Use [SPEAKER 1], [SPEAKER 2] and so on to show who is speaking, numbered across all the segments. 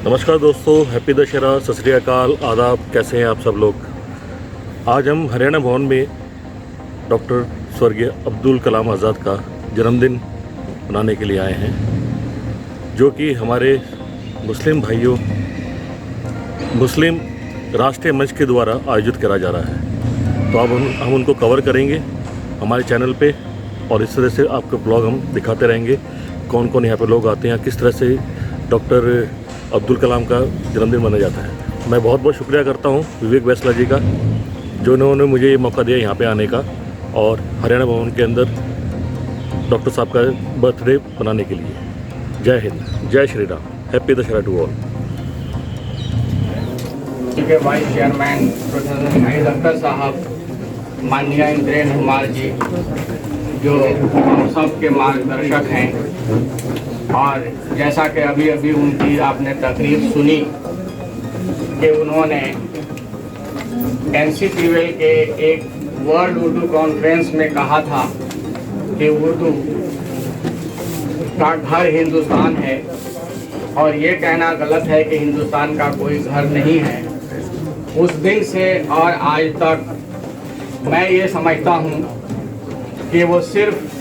[SPEAKER 1] नमस्कार दोस्तों, हैप्पी दशहरा, सत श्री अकाल, आदाब। कैसे हैं आप सब लोग। आज हम हरियाणा भवन में डॉक्टर स्वर्गीय अब्दुल कलाम आज़ाद का जन्मदिन मनाने के लिए आए हैं, जो कि हमारे मुस्लिम भाइयों मुस्लिम राष्ट्रीय मंच के द्वारा आयोजित करा जा रहा है। तो अब हम उनको कवर करेंगे हमारे चैनल पे, और इस तरह से आपको ब्लॉग हम दिखाते रहेंगे कौन कौन यहाँ पे लोग आते हैं, किस तरह से डॉक्टर अब्दुल कलाम का जन्मदिन मनाया जाता है। मैं बहुत बहुत शुक्रिया करता हूँ विवेक वैसला जी का, जो उन्होंने मुझे ये मौका दिया यहाँ पे आने का और हरियाणा भवन के अंदर डॉक्टर साहब का बर्थडे मनाने के लिए। जय हिंद, जय Shri Ram, happy Dussehra to all.
[SPEAKER 2] के vice chairman professor Shahid Akhtar sahab, माननीय इंद्रेश कुमार जी, जो हम सब के मार्गदर्शक हैं, और जैसा कि अभी अभी उनकी आपने तकरीर सुनी कि उन्होंने NCPWL के एक वर्ल्ड उर्दू कॉन्फ्रेंस में कहा था कि उर्दू का घर हिंदुस्तान है, और ये कहना गलत है कि हिंदुस्तान का कोई घर नहीं है। उस दिन से और आज तक मैं ये समझता हूँ कि वो सिर्फ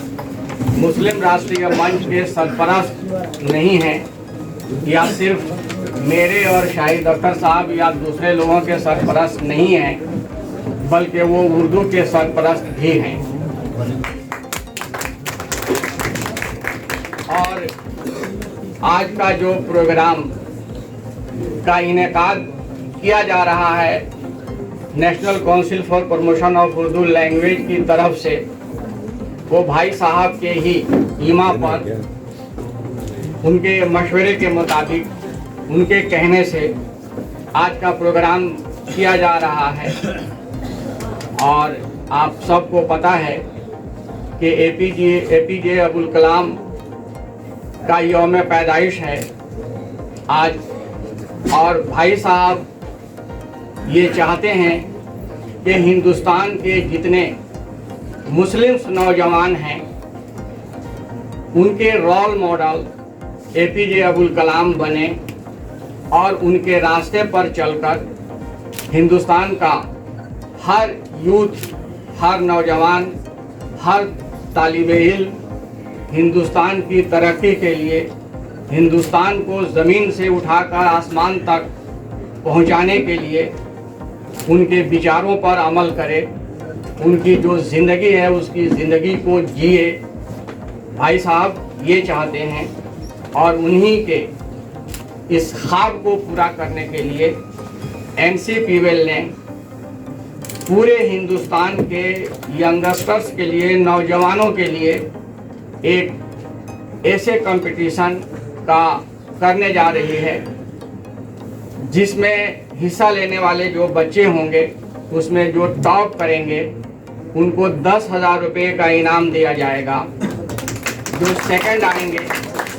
[SPEAKER 2] मुस्लिम राष्ट्रीय मंच के सरपरस्त नहीं हैं, या सिर्फ मेरे और शाहिद अख्तर साहब या दूसरे लोगों के सरपरस्त नहीं हैं, बल्कि वो उर्दू के सरपरस्त भी हैं। और आज का जो प्रोग्राम का इनेकाद किया जा रहा है national council for promotion of Urdu language की तरफ से, वो भाई साहब के ही ईमा पर उनके मशवरे के मुताबिक, उनके कहने से आज का प्रोग्राम किया जा रहा है। और आप सबको पता है कि एपीजे अब्दुल कलाम का यौम पैदाइश है आज, और भाई साहब ये चाहते हैं कि हिंदुस्तान के जितने मुस्लिम नौजवान हैं उनके role model APJ Abdul Kalam बने, और उनके रास्ते पर चलकर हिंदुस्तान का हर यूथ, हर नौजवान, हर तालिबे इल्म हिंदुस्तान की तरक्की के लिए, हिंदुस्तान को ज़मीन से उठाकर आसमान तक पहुंचाने के लिए उनके विचारों पर अमल करे, उनकी जो ज़िंदगी है उसकी ज़िंदगी को जिए। भाई साहब ये चाहते हैं, और उन्हीं के इस ख्वाब को पूरा करने के लिए NCPWL ने पूरे हिंदुस्तान के यंगस्टर्स के लिए, नौजवानों के लिए एक ऐसे कंपटीशन का करने जा रही है जिसमें हिस्सा लेने वाले जो बच्चे होंगे, उसमें जो टॉप करेंगे उनको 10,000 रुपये का इनाम दिया जाएगा। जो सेकंड आएंगे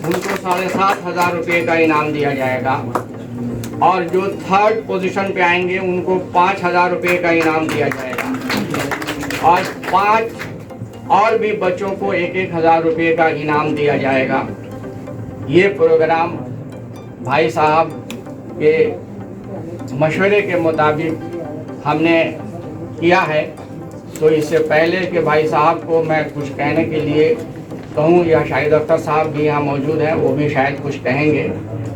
[SPEAKER 2] उनको 7,500 रुपये का इनाम दिया जाएगा, और जो थर्ड पोजीशन पे आएंगे उनको 5,000 रुपये का इनाम दिया जाएगा, और 5 और भी बच्चों को 1,000 रुपये का इनाम दिया जाएगा। ये प्रोग्राम भाई साहब के मशवरे के मुताबिक हमने किया है। तो इससे पहले कि भाई साहब को मैं कुछ कहने के लिए कहूँ, या शाहिद अख्तर साहब भी यहाँ मौजूद हैं, वो भी शायद कुछ कहेंगे,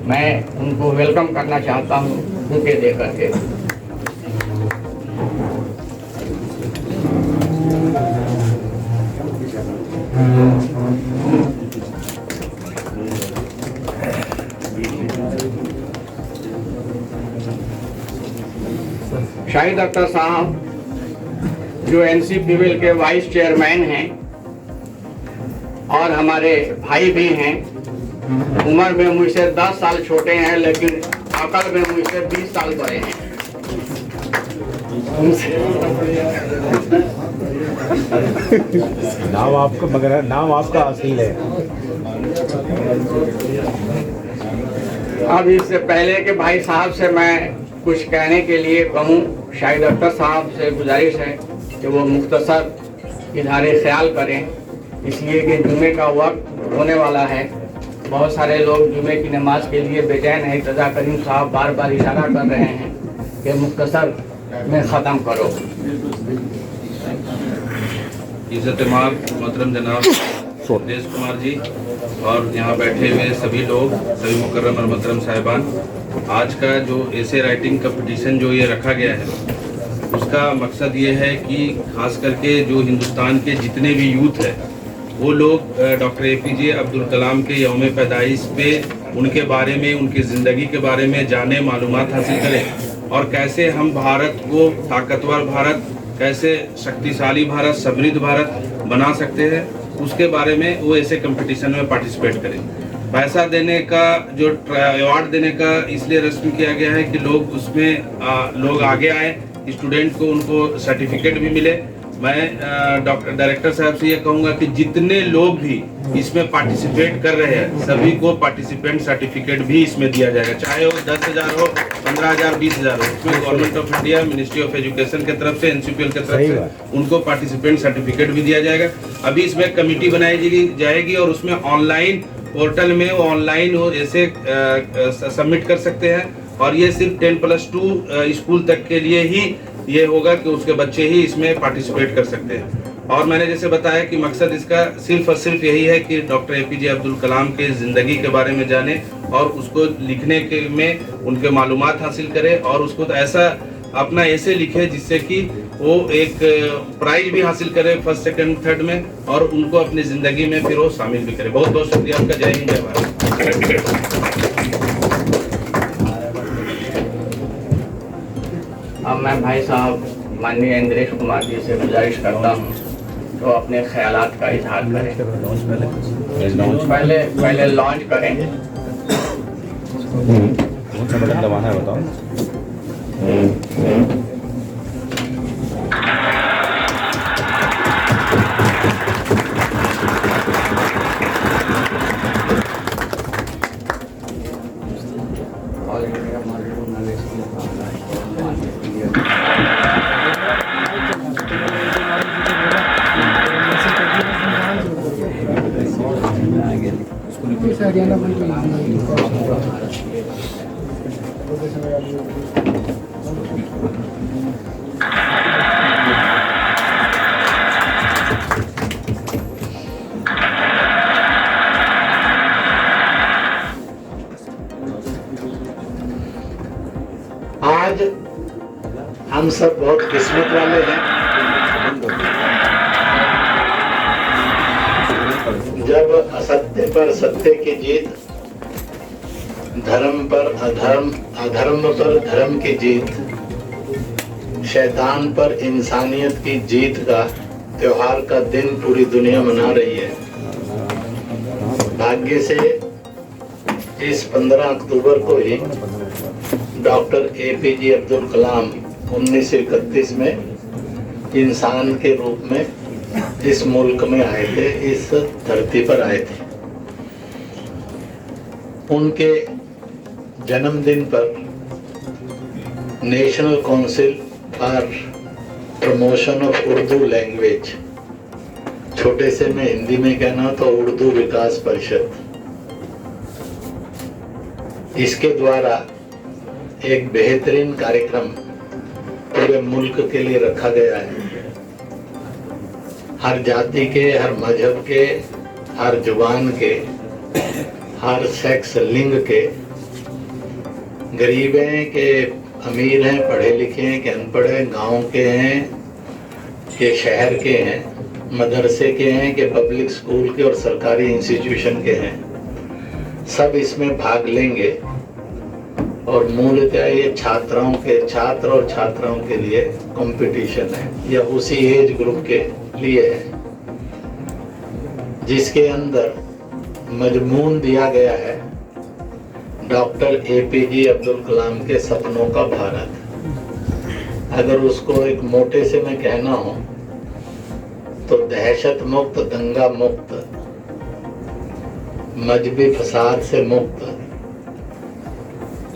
[SPEAKER 2] मैं उनको वेलकम करना चाहता हूँ बुके दे करके। शाहिद अख्तर साहब जो NCPWL के वाइस चेयरमैन हैं और हमारे भाई भी हैं, उम्र में मुझसे 10 साल छोटे हैं, लेकिन अकल में मुझसे 20 साल बड़े हैं।
[SPEAKER 3] नाम आपका, मगर नाम आपका असील है।
[SPEAKER 2] अब इससे पहले कि भाई साहब से मैं कुछ कहने के लिए कहूँ, शाहिद अख्तर साहब से गुजारिश है कि वो मुख्तसर इजहार ख्याल करें, इसलिए कि जुमे का वक्त होने वाला है। बहुत सारे लोग जुमे की नमाज के लिए बेचैन हैं। रज़ा करीम साहब बार बार इशारा कर रहे हैं कि मुख्तसर में ख़त्म करो।
[SPEAKER 4] इज़्ज़त-ए-माल मोहतरम जनाब सुरेश कुमार जी और यहाँ बैठे हुए सभी लोग, सभी मुकर्रम और मोहतरम साहिबान, आज का जो एसे राइटिंग कंपटीशन जो ये रखा गया है उसका मकसद ये है कि खास करके जो हिंदुस्तान के जितने भी यूथ है वो लोग डॉक्टर APJ अब्दुल कलाम के यौम पैदाइश पे उनके बारे में, उनकी ज़िंदगी के बारे में जाने, मालूमात हासिल करें और कैसे हम भारत को ताकतवर भारत, कैसे शक्तिशाली भारत, समृद्ध भारत बना सकते हैं, उसके बारे में वो ऐसे कंपटीशन में पार्टिसिपेट करें। पैसा देने का जो अवार्ड देने का इसलिए रस्म किया गया है कि लोग उसमें लोग आगे आए, स्टूडेंट को उनको सर्टिफिकेट भी मिले। मैं डॉक्टर डायरेक्टर साहब से ये कहूँगा कि जितने लोग भी इसमें पार्टिसिपेट कर रहे हैं सभी को पार्टिसिपेंट सर्टिफिकेट भी इसमें दिया जाएगा, चाहे वो 10,000 हो, 15,000, 20,000 हो। इसमें government of India, ministry of education की तरफ से, NCPL की तरफ से उनको पार्टिसिपेंट सर्टिफिकेट भी दिया जाएगा। अभी इसमें कमेटी बनाई जाएगी और उसमें ऑनलाइन पोर्टल में वो ऑनलाइन वो ऐसे सबमिट कर सकते हैं और ये सिर्फ 10+2 स्कूल तक के लिए ही ये होगा कि उसके बच्चे ही इसमें पार्टिसिपेट कर सकते हैं। और मैंने जैसे बताया कि मकसद इसका सिर्फ और सिर्फ यही है कि डॉक्टर APJ अब्दुल कलाम के ज़िंदगी के बारे में जाने और उसको लिखने के में उनके मालूमात हासिल करें और उसको तो ऐसा अपना ऐसे लिखे जिससे कि वो एक प्राइज भी हासिल करे फर्स्ट, सेकंड, थर्ड में और उनको अपनी ज़िंदगी में फिर वो शामिल भी करे। बहुत बहुत शुक्रिया आपका। जय हिंद, जय भारत।
[SPEAKER 2] अब मैं भाई साहब माननीय इंद्रेश कुमार जी से गुजारिश करता हूँ तो अपने ख्यालात का इजहार करें। पहले लॉन्च करें।
[SPEAKER 3] कौन सा बटन दबाना है बताओ।
[SPEAKER 5] आज हम सब बहुत किस्मत वाले हैं जब असत्य पर सत्य की जीत, धर्म पर अधर्म, अधर्म पर धर्म की जीत, शैतान पर इंसानियत की जीत का त्योहार का दिन पूरी दुनिया मना रही है। भाग्य से इस 15 अक्टूबर को ही डॉक्टर APJ अब्दुल कलाम 1931 में इंसान के रूप में इस मुल्क में आए थे, इस धरती पर आए थे। उनके जन्मदिन पर national council for promotion of Urdu language, छोटे से में हिंदी में कहना तो उर्दू विकास परिषद, इसके द्वारा एक बेहतरीन कार्यक्रम पूरे मुल्क के लिए रखा गया है। हर जाति के, हर मजहब के, हर जुबान के, हर सेक्स, लिंग के, गरीब हैं कि अमीर हैं, पढ़े लिखे हैं कि अनपढ़ हैं, गांव के हैं कि शहर के हैं, मदरसे के हैं कि पब्लिक स्कूल के और सरकारी इंस्टीट्यूशन के हैं, सब इसमें भाग लेंगे। और मूलतः ये छात्र और छात्राओं के लिए कंपटीशन है, या उसी एज ग्रुप के लिए है, जिसके अंदर मजमून दिया गया है डॉक्टर APJ अब्दुल कलाम के सपनों का भारत। अगर उसको एक मोटे से में कहना हो तो दहशत मुक्त, दंगा मुक्त, मजहबी फसाद से मुक्त,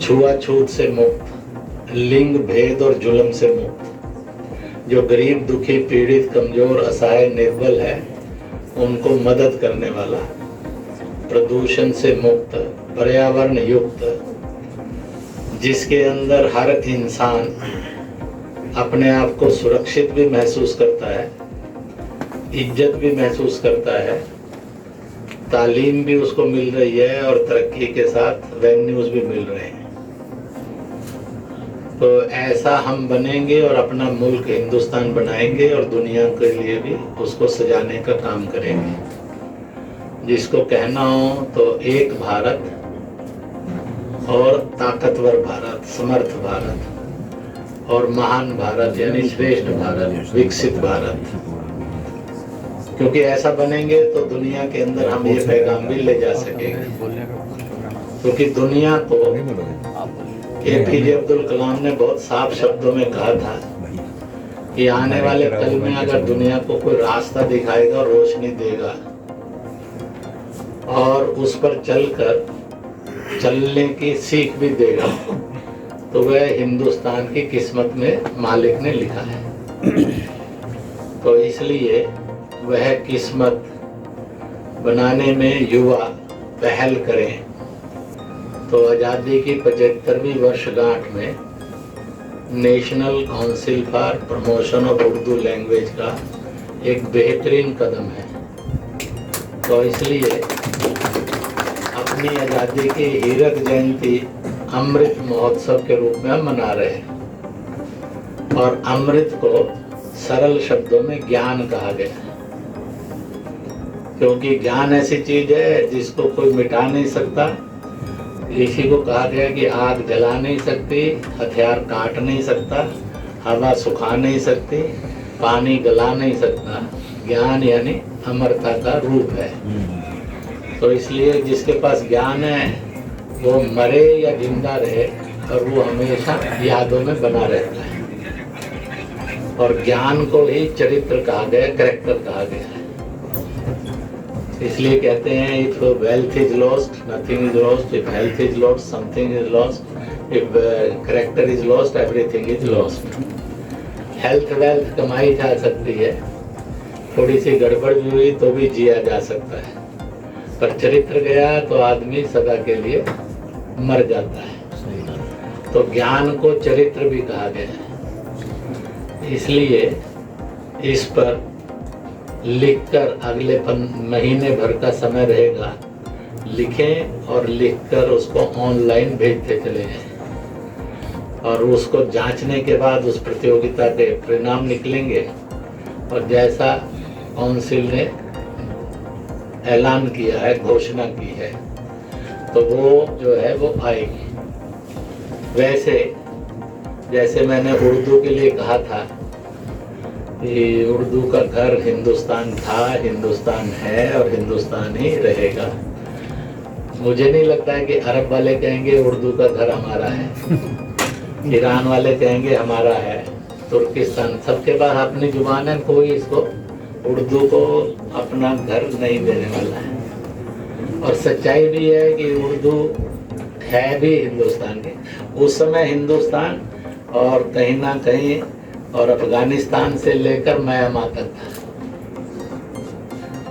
[SPEAKER 5] छुआछूत से मुक्त, लिंग भेद और जुल्म से मुक्त, जो गरीब, दुखी, पीड़ित, कमजोर, असहाय, निर्बल है उनको मदद करने वाला, प्रदूषण से मुक्त, पर्यावरण युक्त, जिसके अंदर हर इंसान अपने आप को सुरक्षित भी महसूस करता है, इज्जत भी महसूस करता है, तालीम भी उसको मिल रही है और तरक्की के साथ वेन्यूज भी मिल रहे हैं। तो ऐसा हम बनेंगे और अपना मुल्क हिंदुस्तान बनाएंगे और दुनिया के लिए भी उसको सजाने का काम करेंगे। जिसको कहना हो तो एक भारत और ताकतवर भारत, समर्थ भारत और महान भारत यानी श्रेष्ठ भारत, विकसित भारत। क्योंकि ऐसा बनेंगे तो दुनिया के अंदर हम ये पैगाम भी ले जा सकेंगे। क्योंकि दुनिया को APJ अब्दुल कलाम ने बहुत साफ शब्दों में कहा था कि आने वाले कल में अगर दुनिया को कोई रास्ता दिखाएगा और रोशनी देगा और उस पर चलकर चलने की सीख भी देगा, तो वह हिंदुस्तान की किस्मत में मालिक ने लिखा है। तो इसलिए वह किस्मत बनाने में युवा पहल करें। तो आज़ादी की 75वीं वर्षगांठ में national council for promotion of Urdu language का एक बेहतरीन कदम है। तो इसलिए अपनी आज़ादी की हीरक जयंती अमृत महोत्सव के रूप में हम मना रहे हैं। और अमृत को सरल शब्दों में ज्ञान कहा गया, क्योंकि ज्ञान ऐसी चीज है जिसको कोई मिटा नहीं सकता। इसी को कहा गया कि आग जला नहीं सकती, हथियार काट नहीं सकता, हवा सुखा नहीं सकती, पानी गला नहीं सकता। ज्ञान यानी अमरता का रूप है। तो इसलिए जिसके पास ज्ञान है वो मरे या जिंदा रहे और वो हमेशा यादों में बना रहता है। और ज्ञान को ही चरित्र कहा गया, कैरेक्टर कहा गया है। इसलिए कहते हैं if wealth is lost nothing is lost, if health is lost something is lost, if character is lost everything is lost. Health wealth कमाई जा सकती है, थोड़ी सी गड़बड़ भी हुई तो भी जिया जा सकता है, पर चरित्र गया तो आदमी सदा के लिए मर जाता है। तो ज्ञान को चरित्र भी कहा गया है। इसलिए इस पर लिखकर अगले महीने भर का समय रहेगा, लिखें और लिखकर उसको ऑनलाइन भेजते चले जाएं। और उसको जांचने के बाद उस प्रतियोगिता के परिणाम निकलेंगे और जैसा काउंसिल ने ऐलान किया है, घोषणा की है, तो वो जो है वो आएगी। वैसे जैसे मैंने उर्दू के लिए कहा था कि उर्दू का घर हिंदुस्तान था, हिंदुस्तान है और हिंदुस्तान ही रहेगा। मुझे नहीं लगता है कि अरब वाले कहेंगे उर्दू का घर हमारा है, ईरान वाले कहेंगे हमारा है, तुर्किस्तान, सबके पास अपनी जुबान है, कोई इसको उर्दू को अपना घर नहीं देने वाला है। और सच्चाई भी है कि उर्दू है भी हिंदुस्तान की। उस समय हिंदुस्तान और कहीं ना कहीं और अफगानिस्तान से लेकर म्यांमार तक था।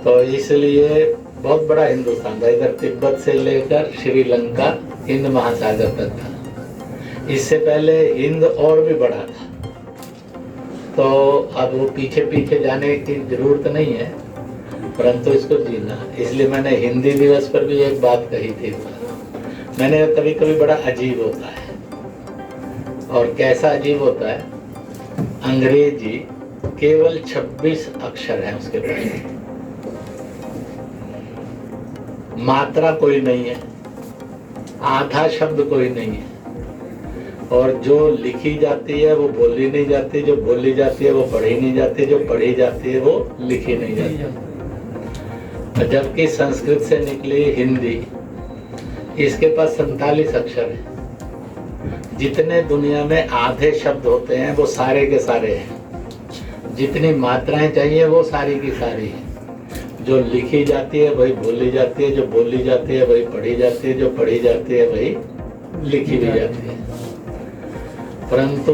[SPEAKER 5] तो इसलिए बहुत बड़ा हिंदुस्तान था, इधर तिब्बत से लेकर श्रीलंका हिंद महासागर तक था। इससे पहले हिंद और भी बड़ा था। तो अब वो पीछे पीछे जाने की जरूरत नहीं है, परंतु इसको जीना। इसलिए मैंने हिंदी दिवस पर भी एक बात कही थी, मैंने कभी कभी बड़ा अजीब होता है। और कैसा अजीब होता है, अंग्रेजी केवल 26 अक्षर है उसके पास, मात्रा कोई नहीं है, आधा शब्द कोई नहीं है, और जो लिखी जाती है वो बोली नहीं जाती, जो बोली जाती है वो पढ़ी नहीं जाती, जो पढ़ी जाती है वो लिखी नहीं जाती। जबकि संस्कृत से निकली हिंदी, इसके पास 47 अक्षर है। जितने दुनिया में आधे शब्द होते हैं वो सारे के सारे हैं, जितनी मात्राएं चाहिए वो सारी की सारी है। जो लिखी जाती है वही बोली जाती है, जो बोली जाती है वही पढ़ी जाती है, जो पढ़ी जाती है वही लिखी भी जाती है। परंतु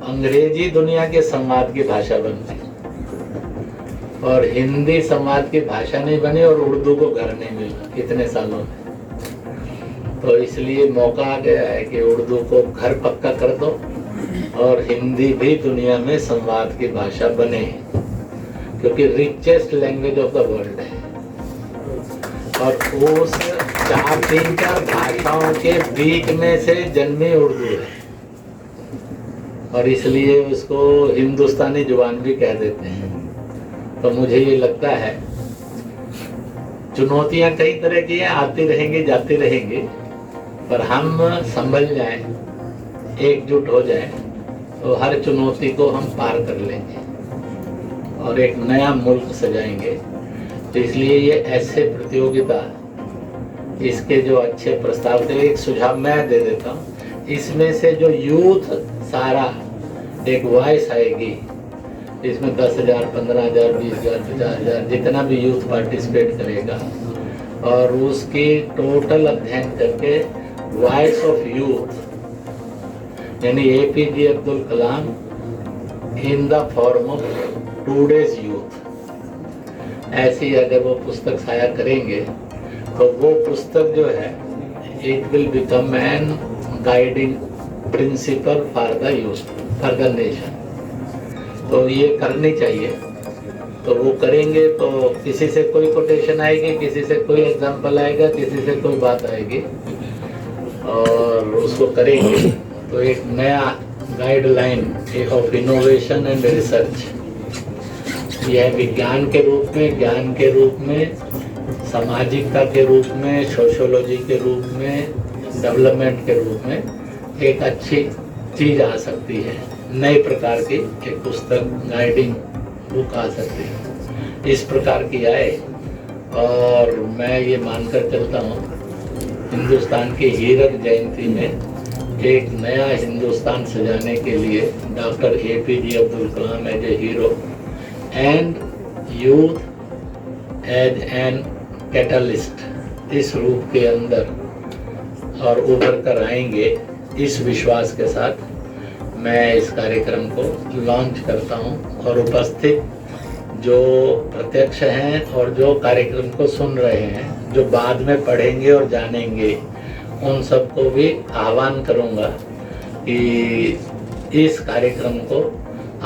[SPEAKER 5] अंग्रेजी दुनिया के संवाद की भाषा बन गई। और हिंदी समाज की भाषा नहीं बनी और उर्दू को घर नहीं मिला इतने सालों में। तो इसलिए मौका आ गया है कि उर्दू को घर पक्का कर दो और हिंदी भी दुनिया में संवाद की भाषा बने, क्योंकि richest language of the world है और उस तीन चार भाषाओं के बीच में से जन्मी उर्दू है और इसलिए उसको हिंदुस्तानी जुबान भी कह देते हैं। तो मुझे ये लगता है चुनौतियां कई तरह की हैं, आती रहेंगी जाती रहेंगी, पर हम संभल जाएं, एकजुट हो जाएं तो हर चुनौती को हम पार कर लेंगे और एक नया मुल्क सजाएंगे। तो इसलिए ये ऐसे प्रतियोगिता, इसके जो अच्छे प्रस्ताव थे, एक सुझाव मैं दे देता हूँ, इसमें से जो यूथ सारा एक वॉइस आएगी, इसमें 10,000, 15,000, 20,000, 50,000 जितना भी यूथ पार्टिसिपेट करेगा और उसकी टोटल अध्ययन करके वॉइस ऑफ यूथ यानी APJ Abdul Kalam in the form of today's youth, ऐसी अगर वो पुस्तक शाया करेंगे तो वो पुस्तक जो है it will become an guiding principal for the youth, for the nation. तो ये करनी चाहिए। तो वो करेंगे तो किसी से कोई कोटेशन आएगी, किसी से कोई एग्जाम्पल आएगा, किसी से कोई बात आएगी और उसको करेंगे तो एक नया guideline of innovation and research, यह विज्ञान के रूप में, ज्ञान के रूप में, सामाजिकता के रूप में, सोशियोलॉजी के रूप में, डेवलपमेंट के रूप में एक अच्छी चीज आ सकती है। नए प्रकार की एक पुस्तक, गाइडिंग बुक आ सकती है, इस प्रकार की आए। और मैं ये मानकर चलता हूँ हिंदुस्तान की हीरक जयंती में एक नया हिंदुस्तान सजाने के लिए doctor APJ Abdul Kalam as a hero and youth as an catalyst इस रूप के अंदर और उभर कर आएंगे, इस विश्वास के साथ मैं इस कार्यक्रम को लॉन्च करता हूं और उपस्थित जो प्रत्यक्ष हैं और जो कार्यक्रम को सुन रहे हैं, जो बाद में पढ़ेंगे और जानेंगे, उन सबको भी आह्वान करूंगा कि इस कार्यक्रम को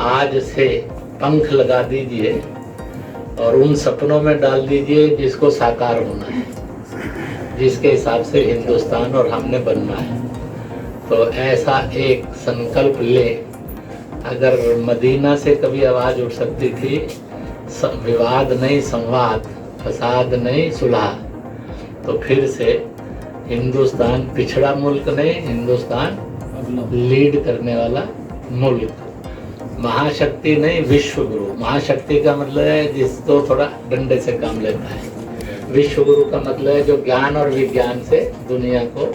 [SPEAKER 5] आज से पंख लगा दीजिए और उन सपनों में डाल दीजिए जिसको साकार होना है, जिसके हिसाब से हिंदुस्तान और हमने बनना है। तो ऐसा एक संकल्प ले। अगर मदीना से कभी आवाज उठ सकती थी विवाद नहीं संवाद, फसाद नहीं सुलह, तो फिर से हिंदुस्तान पिछड़ा मुल्क नहीं, हिंदुस्तान लीड करने वाला मुल्क, महाशक्ति नहीं विश्व गुरु। महाशक्ति का मतलब है जिसको थोड़ा डंडे से काम लेता है, विश्व गुरु का मतलब है जो ज्ञान और विज्ञान से दुनिया को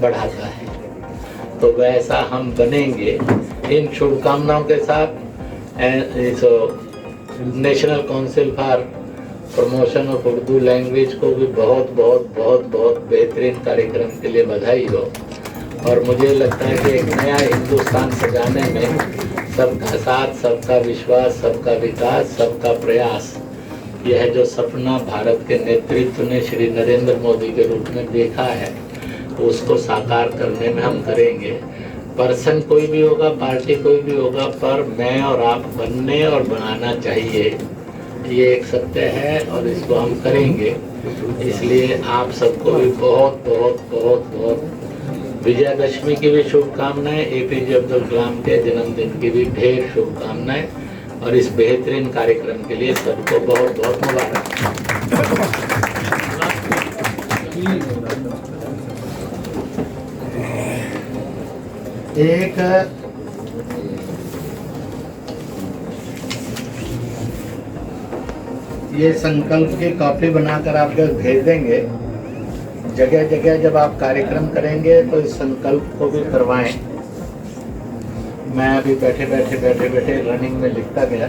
[SPEAKER 5] बढ़ाता है। तो वैसा हम बनेंगे। इन शुभकामनाओं के साथ इस national council for promotion of Urdu language को भी बहुत बहुत बहुत बहुत बेहतरीन कार्यक्रम के लिए बधाई हो। और मुझे लगता है कि एक नया हिंदुस्तान सजाने में सबका साथ, सबका विश्वास, सबका विकास, सबका प्रयास, यह जो सपना भारत के नेतृत्व ने श्री नरेंद्र मोदी के रूप में देखा है, उसको साकार करने में हम करेंगे। पर्सन कोई भी होगा, पार्टी कोई भी होगा, पर मैं और आप बनने और बनाना चाहिए, ये एक सत्य है और इसको हम करेंगे। इसलिए आप सबको भी बहुत बहुत बहुत बहुत विजयादशमी की भी शुभकामनाएं, APJ अब्दुल कलाम के जन्मदिन की भी ढेर शुभकामनाएं और इस बेहतरीन कार्यक्रम के लिए सबको बहुत बहुत मुबारक। एक ये संकल्प की कॉपी बनाकर आप जब भेज देंगे, जगह जगह जब आप कार्यक्रम करेंगे तो इस संकल्प को भी करवाएं। मैं अभी बैठे बैठे रनिंग में लिखता गया,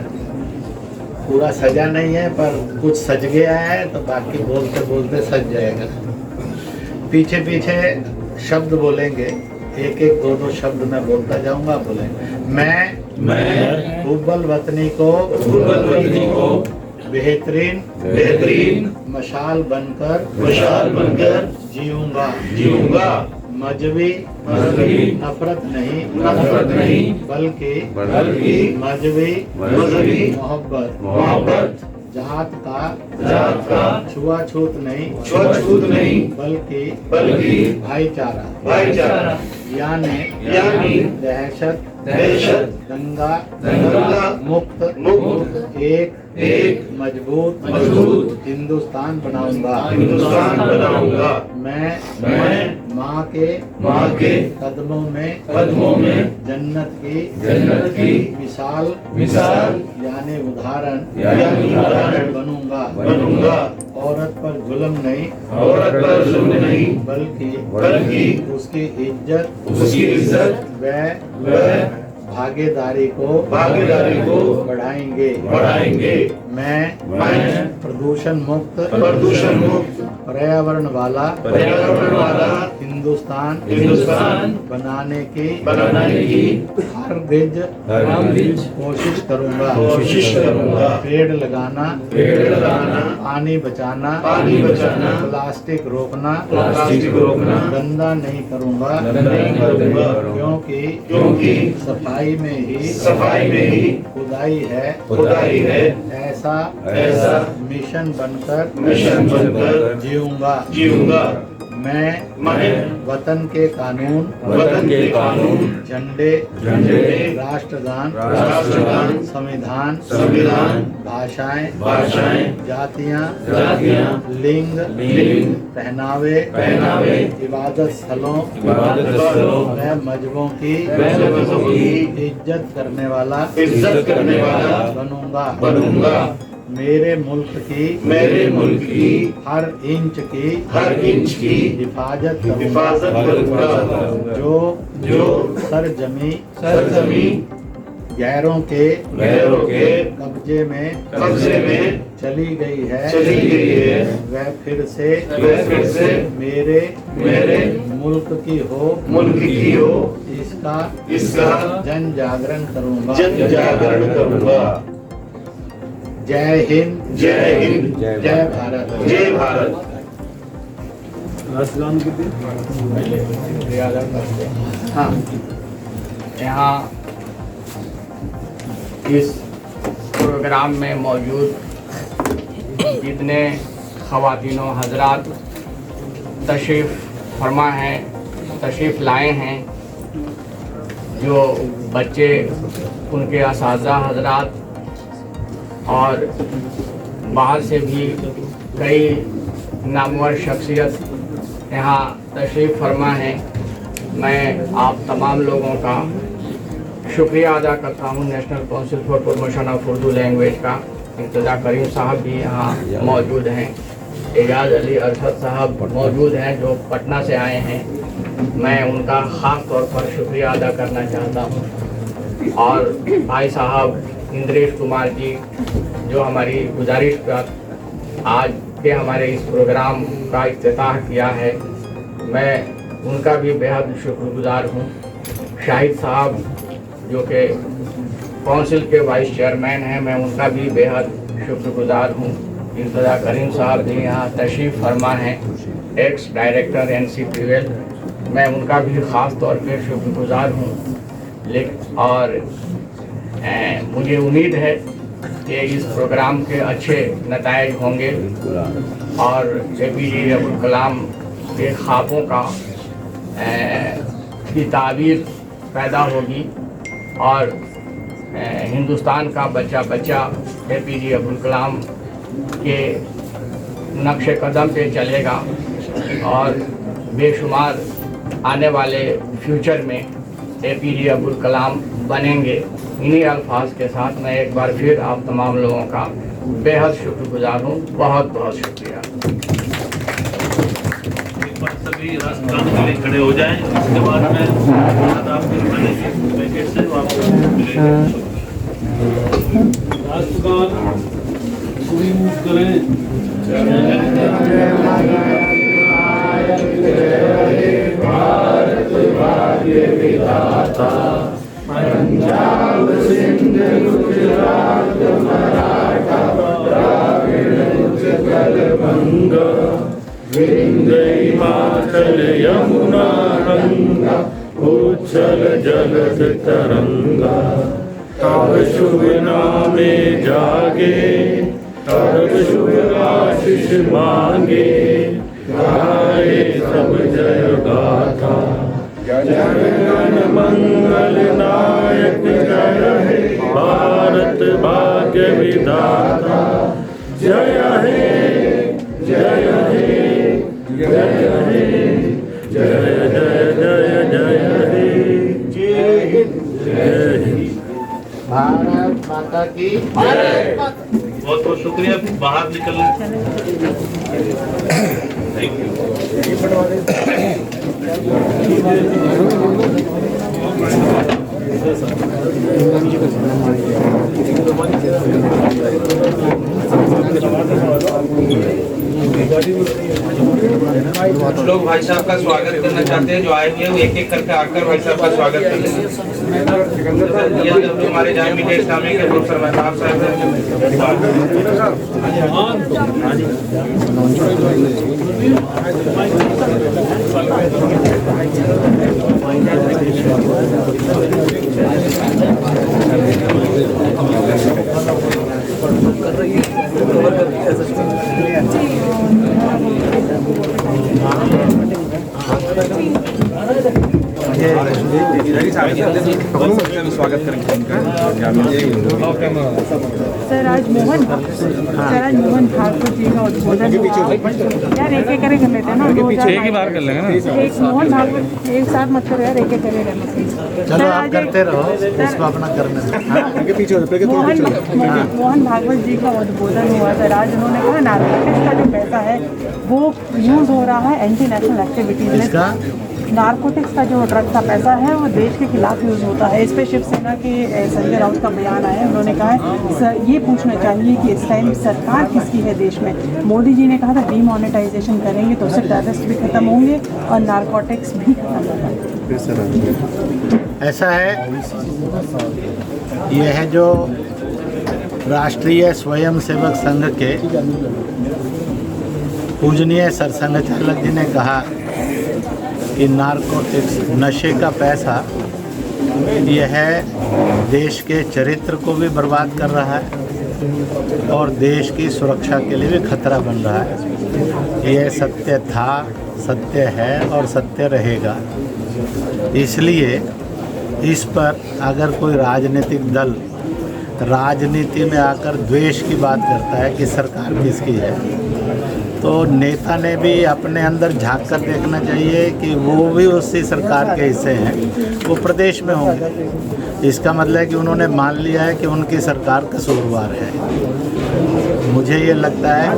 [SPEAKER 5] पूरा सजा नहीं है पर कुछ सज गया है, तो बाकी बोलते बोलते सज जाएगा। पीछे पीछे शब्द बोलेंगे, एक एक दो दो शब्द मैं बोलता जाऊंगा, बोले मैं हुब्बल वतनी को बेहतरीन मशाल बनकर जीऊंगा मजहबी नफरत नहीं बल्कि मजहबी मोहब्बत जात का छुआछूत नहीं बल्कि भाईचारा यानी दहशत दंगा मुक्त एक मजबूत हिंदुस्तान बनाऊंगा मैं माँ के कदमों में जन्नत की मिसाल यानी उदाहरण बनूंगा औरत पर जुल्म नहीं बल्कि उसकी इज्जत व भागीदारी को बढ़ाएंगे मैं प्रदूषण मुक्त पर्यावरण वाला हिंदुस्तान बनाने की हर गिज कोशिश करूंगा पेड़ लगाना पानी बचाना प्लास्टिक रोकना गंदा नहीं करूंगा क्योंकि सफाई में ही खुदाई है ऐसा मिशन बनकर जीऊंगा मैं वतन के कानून झंडे राष्ट्रगान संविधान भाषाएं जातियां लिंग पहनावे इबादत स्थलों व मजहबों की इज्जत करने वाला बनूंगा मेरे मुल्क की हर इंच की हिफाजत करूंगा जो सरजमी गैरों के कब्जे में चली गई है वह फिर से मेरे मुल्क की हो इसका जन जागरण करूंगा जय हिंद जय भारत
[SPEAKER 2] हाँ यहाँ इस प्रोग्राम में मौजूद जितने ख़वातीनो हजरात तशरीफ़ फरमा हैं तशरीफ़ लाए हैं जो बच्चे उनके असातिज़ा हजरात और बाहर से भी कई नामवर शख्सियत यहाँ तशरीफ़ फरमा है। मैं आप तमाम लोगों का शुक्रिया अदा करता हूँ। National council for promotion of Urdu language का इंतज़ा करीम साहब भी यहाँ मौजूद हैं, एजाज़ अली अरशद साहब मौजूद हैं जो पटना से आए हैं। मैं उनका ख़ास तौर पर शुक्रिया अदा करना चाहता हूँ। और भाई साहब इंद्रेश कुमार जी जो हमारी गुजारिश पर आज के हमारे इस प्रोग्राम का इफ्तिताह किया है, मैं उनका भी बेहद शुक्रगुजार हूँ। शाहिद साहब जो कि काउंसिल के वाइस चेयरमैन हैं, मैं उनका भी बेहद शुक्रगुजार हूँ। इंतज़ा करीम साहब भी यहाँ तशरीफ़ फरमा हैं, एक्स डायरेक्टर NCPL, मैं उनका भी ख़ास तौर पे शुक्रगुजार हूँ। लेकिन और मुझे उम्मीद है कि इस प्रोग्राम के अच्छे नताइज होंगे और APJ अब्दुल कलाम के ख्वाबों का की ताबीर पैदा होगी और हिंदुस्तान का बच्चा APJ अब्दुल कलाम के नक्शे कदम पे चलेगा और बेशुमार आने वाले फ्यूचर में APJ अब्दुल कलाम बनेंगे। इन्हीं अल्फाज के साथ मैं एक बार फिर आप तमाम लोगों का बेहद शुक्रगुजार हूँ। बहुत बहुत शुक्रिया।
[SPEAKER 6] एक बार सभी राष्ट्रगान के लिए खड़े हो जाएं, उसके बाद में आदाब के पैकेट से आपको मिलेंगे। राष्ट्रगान पूरी मूव करें। भारत भाग्य विधाता पंजाब सिंध गुजरात मराठा
[SPEAKER 1] गंगा विंध्य हिमाचल यमुना गंगा उच्छल जलद तरंगा। तब शुभ नामे जागे तब शुभ आशीष मांगे। गाए सब जय गाथा जनगण मंगल नायक जय हे भारत भाग्य विधाता। जय हे जय हे जय हे जय जय जय जय हे जय हिंद।
[SPEAKER 5] भारत माता की
[SPEAKER 6] बहुत बहुत शुक्रिया। बाहर निकलने थैंक यू।
[SPEAKER 4] कुछ लोग भाई साहब का स्वागत करना चाहते हैं, जो आए हुए हैं वो एक एक करके आकर भाई साहब का स्वागत कर लेंगे। ये हमारे जामिया इस्लामी के प्रोफेसर महताब साहब हैं।
[SPEAKER 3] स्वागत करेंगे उनका।
[SPEAKER 7] सर आज मोहन भागवत जी का उद्बोधन यार एक एक करे कर लेते हैं ना। एक ही बार कर लेंगे ना। एक मोहन भागवत एक साथ मत करो यार, एक एक करे रहना।
[SPEAKER 5] चलो आप करते रहो, इसको अपना करने दो।
[SPEAKER 7] मोहन भागवत जी का उद्बोधन हुआ सर आज। उन्होंने कहा नारकोटिक्स का जो पैसा है वो यूज़ हो रहा है एंटी नेशनल एक्टिविटीज़ में। नारकोटिक्स का जो ड्रग का पैसा है वो देश के खिलाफ यूज़ होता है। इस पर शिवसेना के संजय राउत का बयान आया है। उन्होंने कहा है ये पूछना चाहिए कि इस टाइम सरकार किसकी है देश में। मोदी जी ने कहा था डीमोनेटाइजेशन करेंगे तो उससे टेररिस्ट भी खत्म होंगे और नारकोटिक्स भी खत्म होगा।
[SPEAKER 5] ऐसा है, यह है जो राष्ट्रीय स्वयंसेवक संघ के पूजनीय सरसंघ चालक जी ने कहा कि नारकोटिक्स नशे का पैसा यह देश के चरित्र को भी बर्बाद कर रहा है और देश की सुरक्षा के लिए भी खतरा बन रहा है। यह सत्य था, सत्य है और सत्य रहेगा। इसलिए इस पर अगर कोई राजनीतिक दल राजनीति में आकर द्वेष की बात करता है कि सरकार किसकी है, तो नेता ने भी अपने अंदर झांक कर देखना चाहिए कि वो भी उसी सरकार के हिस्से हैं, वो प्रदेश में होंगे। इसका मतलब है कि उन्होंने मान लिया है कि उनकी सरकार कसूरवार है। मुझे ये लगता है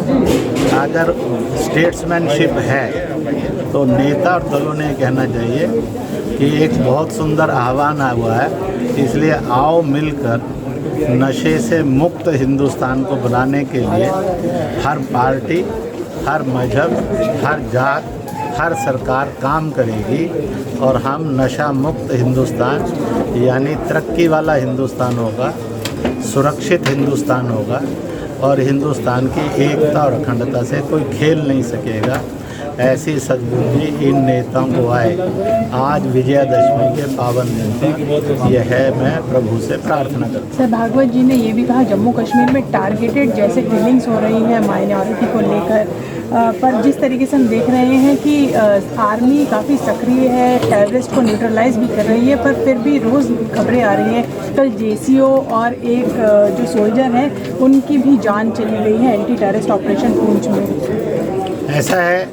[SPEAKER 5] अगर स्टेट्समैनशिप है तो नेता और दलों ने कहना चाहिए कि एक बहुत सुंदर आह्वान हुआ है, इसलिए आओ मिलकर नशे से मुक्त हिंदुस्तान को बनाने के लिए हर पार्टी, हर मजहब, हर जात, हर सरकार काम करेगी और हम नशा मुक्त हिंदुस्तान यानी तरक्की वाला हिंदुस्तान होगा, सुरक्षित हिंदुस्तान होगा और हिंदुस्तान की एकता और अखंडता से कोई खेल नहीं सकेगा। ऐसी सद्बुद्धि इन नेताओं को आए। आज विजयादशमी के पावन दिन पर यह है, मैं प्रभु से प्रार्थना करता हूँ।
[SPEAKER 7] सर भागवत जी ने ये भी कहा जम्मू कश्मीर में टारगेटेड जैसे किलिंग्स हो रही है माइनॉरिटी को लेकर, पर जिस तरीके से हम देख रहे हैं कि आर्मी काफ़ी सक्रिय है, टेररिस्ट को न्यूट्रलाइज भी कर रही है, पर फिर भी रोज़ खबरें आ रही हैं। कल JCO और एक जो सोल्जर हैं उनकी भी जान चली गई है एंटी टेररिस्ट ऑपरेशन पूंछ में।
[SPEAKER 5] ऐसा है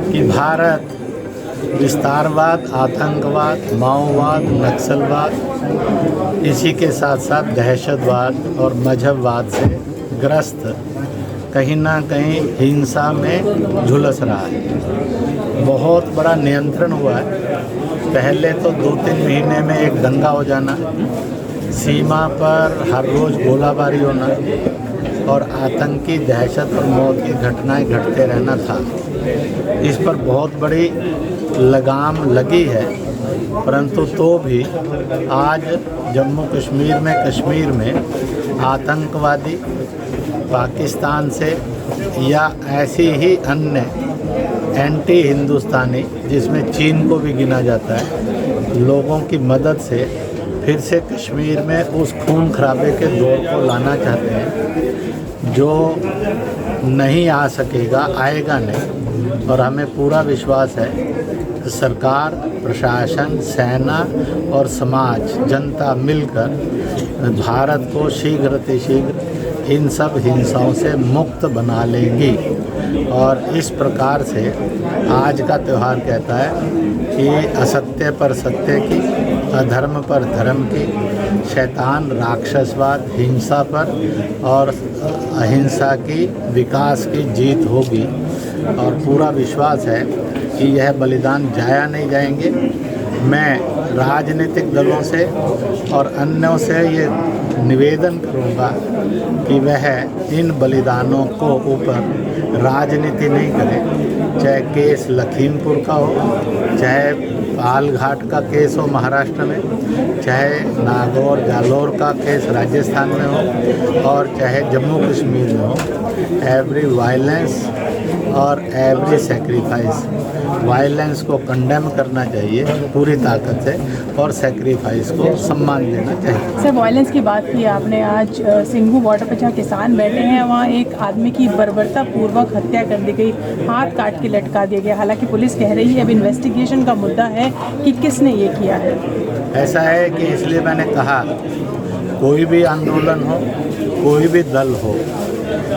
[SPEAKER 5] कि भारत विस्तारवाद, आतंकवाद, माओवाद, नक्सलवाद, इसी के साथ साथ दहशतवाद और मजहबवाद से ग्रस्त कहीं ना कहीं हिंसा में झुलस रहा है। बहुत बड़ा नियंत्रण हुआ है। पहले तो 2-3 महीने में एक दंगा हो जाना, सीमा पर हर रोज़ गोलाबारी होना और आतंकी दहशत और मौत की घटनाएं घटते रहना था। इस पर बहुत बड़ी लगाम लगी है, परंतु तो भी आज जम्मू कश्मीर में आतंकवादी पाकिस्तान से या ऐसी ही अन्य एंटी हिंदुस्तानी, जिसमें चीन को भी गिना जाता है, लोगों की मदद से फिर से कश्मीर में उस खून खराबे के दौर को लाना चाहते हैं जो नहीं आ सकेगा, आएगा नहीं। और हमें पूरा विश्वास है कि सरकार, प्रशासन, सेना और समाज, जनता मिलकर भारत को शीघ्र इन सब हिंसाओं से मुक्त बना लेंगी। और इस प्रकार से आज का त्यौहार कहता है कि असत्य पर सत्य की, अधर्म पर धर्म की, शैतान राक्षसवाद, हिंसा पर और अहिंसा की, विकास की जीत होगी। और पूरा विश्वास है कि यह बलिदान जाया नहीं जाएंगे। मैं राजनीतिक दलों से और अन्यों से ये निवेदन करूंगा कि वह इन बलिदानों को ऊपर राजनीति नहीं करें। चाहे केस लखीमपुर का हो, चाहे पालघाट का केस हो महाराष्ट्र में, चाहे नागौर जालोर का केस राजस्थान में हो, और चाहे जम्मू कश्मीर में हो। एवरी वायलेंस और एवरी सेक्रीफाइस, वायलेंस को कंडेम करना चाहिए पूरी ताकत से और सेक्रीफाइस को सम्मान देना चाहिए।
[SPEAKER 7] सर, वायलेंस की बात की आपने। आज सिंघू बॉर्डर पर जहाँ किसान बैठे हैं वहाँ एक आदमी की बर्बरतापूर्वक हत्या कर दी गई, हाथ काट के लटका दिया गया। हालांकि पुलिस कह रही है अब इन्वेस्टिगेशन का मुद्दा है कि किसने ये किया है।
[SPEAKER 5] ऐसा है कि इसलिए मैंने कहा कोई भी आंदोलन हो, कोई भी दल हो,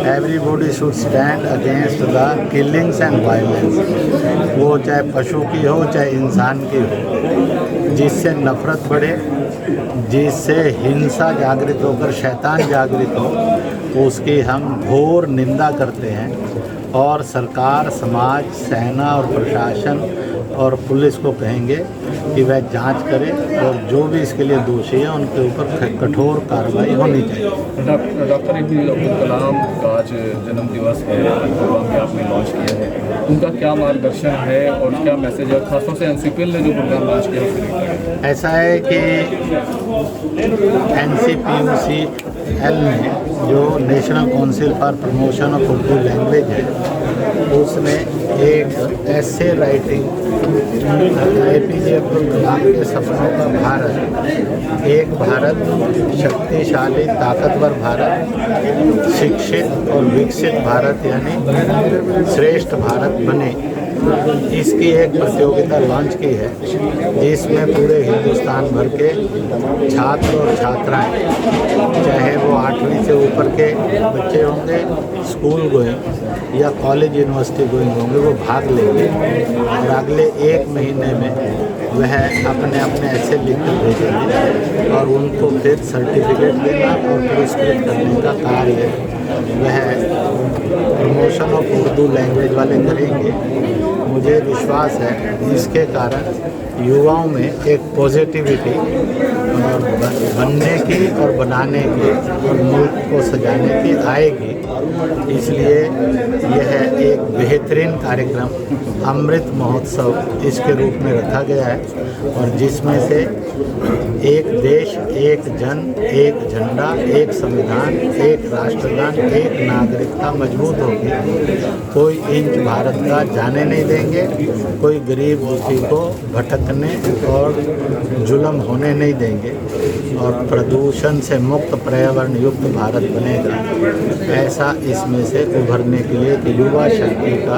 [SPEAKER 5] everybody should stand against the killings and violence. वो चाहे पशु की हो, चाहे इंसान की हो। जिससे नफरत बढ़े, जिससे हिंसा जागृत होकर शैतान जागृत हो, उसकी हम घोर निंदा करते हैं। और सरकार, समाज, सेना और प्रशासन और पुलिस को कहेंगे कि वह जांच करे और जो भी इसके लिए दोषी हैं उनके ऊपर कठोर कार्रवाई होनी चाहिए।
[SPEAKER 3] डॉक्टर APJ अब्दुल कलाम का आज जन्म दिवस है, प्रोग्राम भी आपने लॉन्च किया है, उनका क्या मार्गदर्शन है और क्या मैसेज है? खासतौर से NCPL ने जो प्रोग्राम लॉन्च किया है,
[SPEAKER 5] ऐसा है कि NCPUCL ने जो national council for promotion of Urdu language है, उसने एक एसे राइटिंग APJ अब्दुल कलाम के सपनों का भारत, एक भारत, शक्तिशाली ताकतवर भारत, शिक्षित और विकसित भारत यानी श्रेष्ठ भारत बने, इसकी एक प्रतियोगिता लॉन्च की है जिसमें पूरे हिंदुस्तान भर के छात्र और छात्राएं, चाहे वो 8वीं से ऊपर के बच्चे होंगे, स्कूल गोइंग या कॉलेज यूनिवर्सिटी गोइंग होंगे, वो भाग लेंगे। और अगले 1 महीने में वह अपने अपने ऐसे लिख कर भेजेंगे और उनको फिर सर्टिफिकेट देना और पुरस्कृत करने का कार्य वह प्रमोशन ऑफ उर्दू लैंग्वेज वाले करेंगे। मुझे विश्वास है इसके कारण युवाओं में एक पॉजिटिविटी और बनने की और बनाने की और मुल्क को सजाने की आएगी। इसलिए यह एक बेहतरीन कार्यक्रम अमृत महोत्सव इसके रूप में रखा गया है और जिसमें से एक देश, एक जन, एक झंडा, एक संविधान, एक राष्ट्रगान, एक नागरिकता मजबूत होगी। कोई इंच भारत का जाने नहीं देंगे, कोई गरीब दुखी को भटकने और जुल्म होने नहीं देंगे और प्रदूषण से मुक्त, पर्यावरण युक्त भारत बनेगा। ऐसा इसमें से उभरने के लिए कि युवा शक्ति का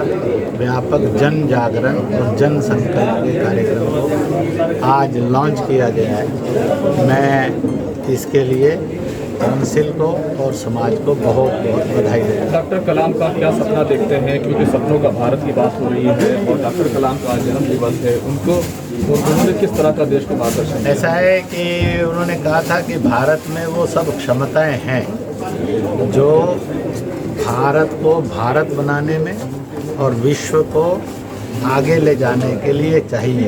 [SPEAKER 5] व्यापक जन जागरण और जन संकल्प के कार्यक्रम को आज लॉन्च किया गया है। मैं इसके लिए काउंसिल को और समाज को बहुत बहुत बधाई देता हूं।
[SPEAKER 3] डॉक्टर कलाम का क्या सपना देखते हैं, क्योंकि सपनों का भारत की बात हो रही है और डॉक्टर कलाम का जन्म दिवस है, उन्होंने किस तरह का देश को मार्गदर्शन किया?
[SPEAKER 5] ऐसा है कि उन्होंने कहा था कि भारत में वो सब क्षमताएं हैं जो भारत को भारत बनाने में और विश्व को आगे ले जाने के लिए चाहिए।